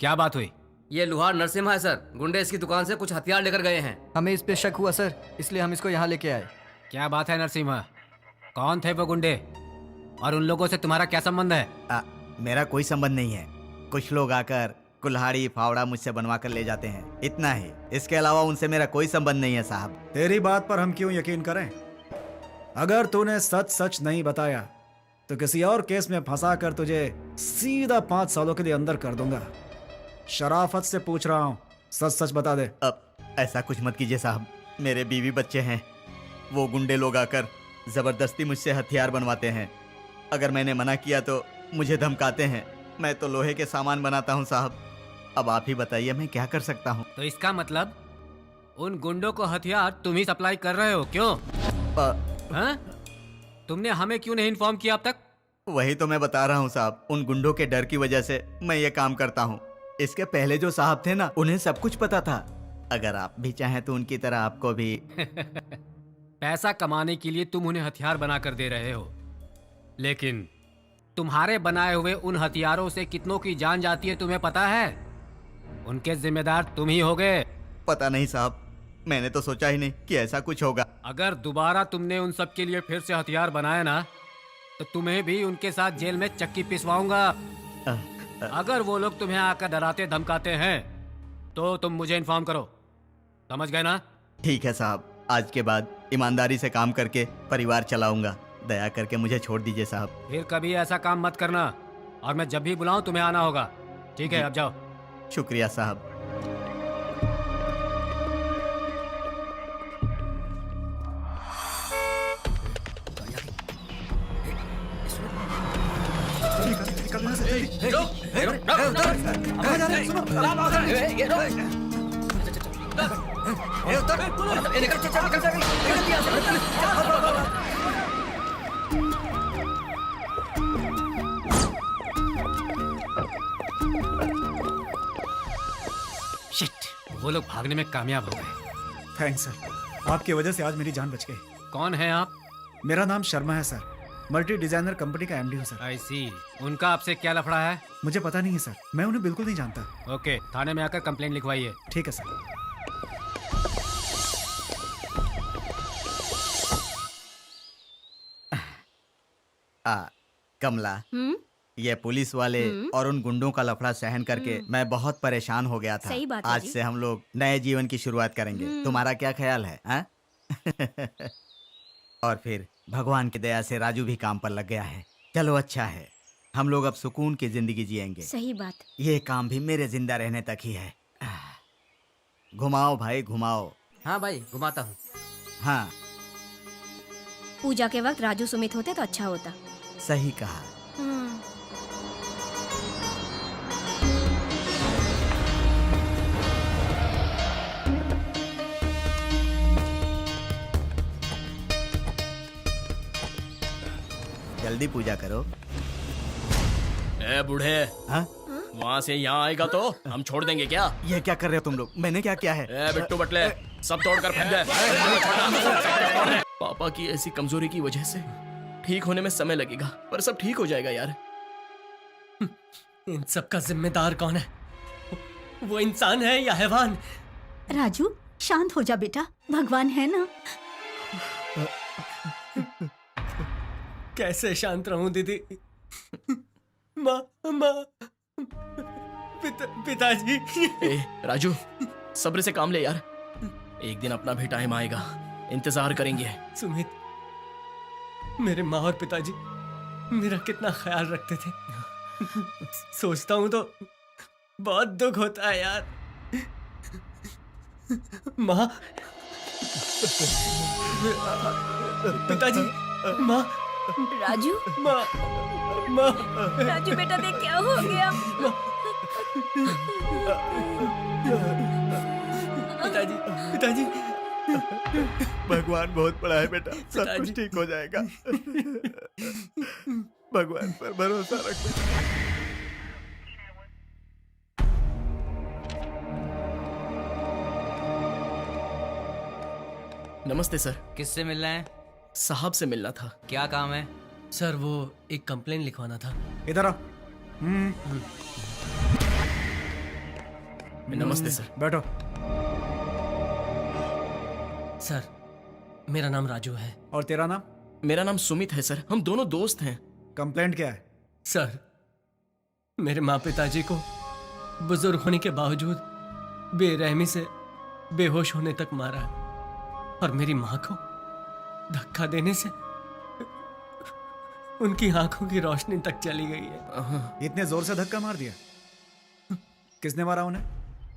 क्या बात हुई? ये लुहार नरसिम्हा है सर। गुंडे इसकी दुकान से कुछ हथियार लेकर गए हैं। हमें इस पे शक हुआ सर, इसलिए हम इसको यहाँ लेके आए। क्या बात है नरसिम्हा? कौन थे वो गुंडे और उन लोगों से तुम्हारा क्या संबंध है? मेरा कोई संबंध नहीं है। कुछ लोग आकर कुल्हाड़ी फावड़ा मुझसे बनवा कर ले जाते हैं, इतना ही। इसके अलावा उनसे मेरा कोई संबंध नहीं है साहब। तेरी बात पर हम क्यों यकीन करें? अगर तूने सच सच नहीं बताया तो किसी और केस में फंसा कर तुझे सीधा 5 सालों के लिए अंदर कर दूंगा। शराफत से पूछ रहा हूँ, सच सच बता दे। अब ऐसा कुछ मत कीजिए साहब, मेरे बीवी बच्चे हैं। वो गुंडे लोग आकर जबरदस्ती मुझसे हथियार बनवाते हैं। अगर मैंने मना किया तो मुझे धमकाते हैं। मैं तो लोहे के सामान बनाता हूँ साहब। अब आप ही बताइए मैं क्या कर सकता हूँ। तो इसका मतलब उन गुंडों को हथियार तुम ही सप्लाई कर रहे हो, क्यों? हाँ? तुमने हमें क्यों नहीं इन्फॉर्म किया अब तक? वही तो मैं बता रहा हूँ साहब, उन गुंडों के डर की वजह से मैं ये काम करता हूँ। इसके पहले जो साहब थे ना, उन्हें सब कुछ पता था। अगर आप भी चाहें तो उनकी तरह आपको भी पैसा कमाने के लिए तुम उन्हें हथियार बनाकर दे रहे हो, लेकिन तुम्हारे बनाए हुए उन हथियारों से कितनों की जान जाती है तुम्हें पता है? उनके जिम्मेदार तुम ही होगे। पता नहीं साहब, मैंने तो सोचा ही नहीं कि ऐसा कुछ होगा। अगर दोबारा तुमने उन सब के लिए फिर से हथियार बनाए ना, तो तुम्हें भी उनके साथ जेल में चक्की पिसवाऊंगा। अगर वो लोग तुम्हें आकर डराते धमकाते हैं तो तुम मुझे इन्फॉर्म करो, समझ गए ना? ठीक है साहब, आज के बाद ईमानदारी से काम करके परिवार चलाऊंगा। दया करके मुझे छोड़ दीजिए साहब। फिर कभी ऐसा काम मत करना, और मैं जब भी बुलाऊं तुम्हें आना होगा, ठीक है? अब जाओ। शुक्रिया साहब। शिट, वो लोग भागने में कामयाब हो गए। थैंक्स सर, आपकी वजह से आज मेरी जान बच गई। कौन है आप? मेरा नाम शर्मा है सर, मल्टी डिजाइनर कंपनी का एमडी हूँ सर। आई सी। उनका आपसे क्या लफड़ा है? मुझे पता नहीं है सर, मैं उन्हें बिल्कुल नहीं जानता। ओके, थाने में आकर कंप्लेंट लिखवाइए। ठीक है सर। कमला, ये पुलिस वाले और उन गुंडों का लफड़ा सहन करके मैं बहुत परेशान हो गया था। सही बात है आज जी। से हम लोग नए जीवन की शुरुआत करेंगे। तुम्हारा क्या ख्याल है, हाँ? और फिर भगवान की दया से राजू भी काम पर लग गया है। चलो अच्छा है, हम लोग अब सुकून की जिंदगी जिएंगे। सही बात। ये काम भी मेरे जिंदा रहने तक ही है। घुमाओ भाई घुमाओ। हाँ भाई, घुमाता हूँ। हाँ पूजा के वक्त राजू सुमित होते तो अच्छा होता। सही कहा। जल्दी पूजा करो। ए बूढ़े, हाँ? वहाँ से यहाँ आएगा तो हम छोड़ देंगे क्या? ये क्या कर रहे हो तुम लोग? मैंने क्या किया है? ए बिट्टू बटले, सब तोड़कर फेंक दे। पापा की ऐसी कमजोरी की वजह से ठीक होने में समय लगेगा, पर सब ठीक हो जाएगा यार। इन सब का जिम्मेदार कौन है? वो इंसान है या हैवान? राजू शांत हो जा बेटा, भगवान है ना। कैसे शांत रहूं दीदी? माँ माँ, पिताजी। ए राजू, सब्र से काम ले यार। एक दिन अपना भी टाइम आएगा, इंतजार करेंगे। सुमित, मेरे माँ और पिताजी मेरा कितना ख्याल रखते थे। सोचता हूँ तो बहुत दुख होता है यार। माँ, पिताजी, माँ, राजू, माँ, माँ। राजू बेटा देख क्या हो गया। पिताजी, पिताजी। भगवान बहुत बड़ा है बेटा, सब पिताजी। कुछ ठीक हो जाएगा। भगवान पर भरोसा रख बेटा। नमस्ते सर। किससे मिलना है? साहब से मिलना था। क्या काम है? सर वो एक कंप्लेन लिखवाना था। इधर आओ। नमस्ते सर। बैठो। सर मेरा नाम राजू है। और तेरा नाम? मेरा नाम सुमित है सर, हम दोनों दोस्त हैं। कंप्लेंट क्या है? सर मेरे माँ पिताजी को बुजुर्ग होने के बावजूद बेरहमी से बेहोश होने तक मारा और मेरी माँ को धक्का देने से उनकी आंखों की रोशनी तक चली गई है। इतने जोर से धक्का मार दिया? किसने मारा उन्हें?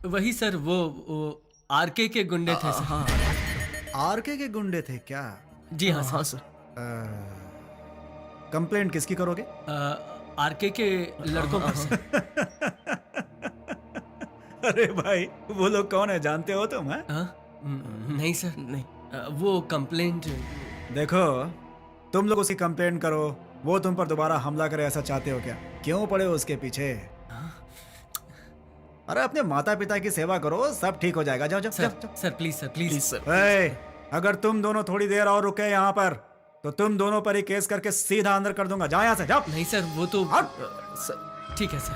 वही सर, वो आरके के गुंडे थे सर। आरके के गुंडे थे क्या? जी हाँ हाँ सर। सर। कंप्लेंट किसकी करोगे? आरके के लड़कों पर सर। अरे भाई, वो लोग कौन है, जानते हो तुम? हैं? नहीं सर, नहीं। वो कंप्लेंट। देखो, तुम लोग उसकी कंप्लेंट करो, वो तुम पर दोबारा हमला करे, ऐसा चाहते हो क्या? क्यों पड़े हो उसके पीछे? अरे अपने माता पिता की सेवा करो, सब ठीक हो जाएगा। जाओ जाओ सर जाओ, जाओ। Sir please sir, please. Please sir. ए, अगर तुम दोनों थोड़ी देर और रुके यहाँ पर तो तुम दोनों पर ही केस करके सीधा अंदर कर दूंगा। जाओ यहाँ से, जाओ। नहीं सर, वो तो हट। सर ठीक है सर।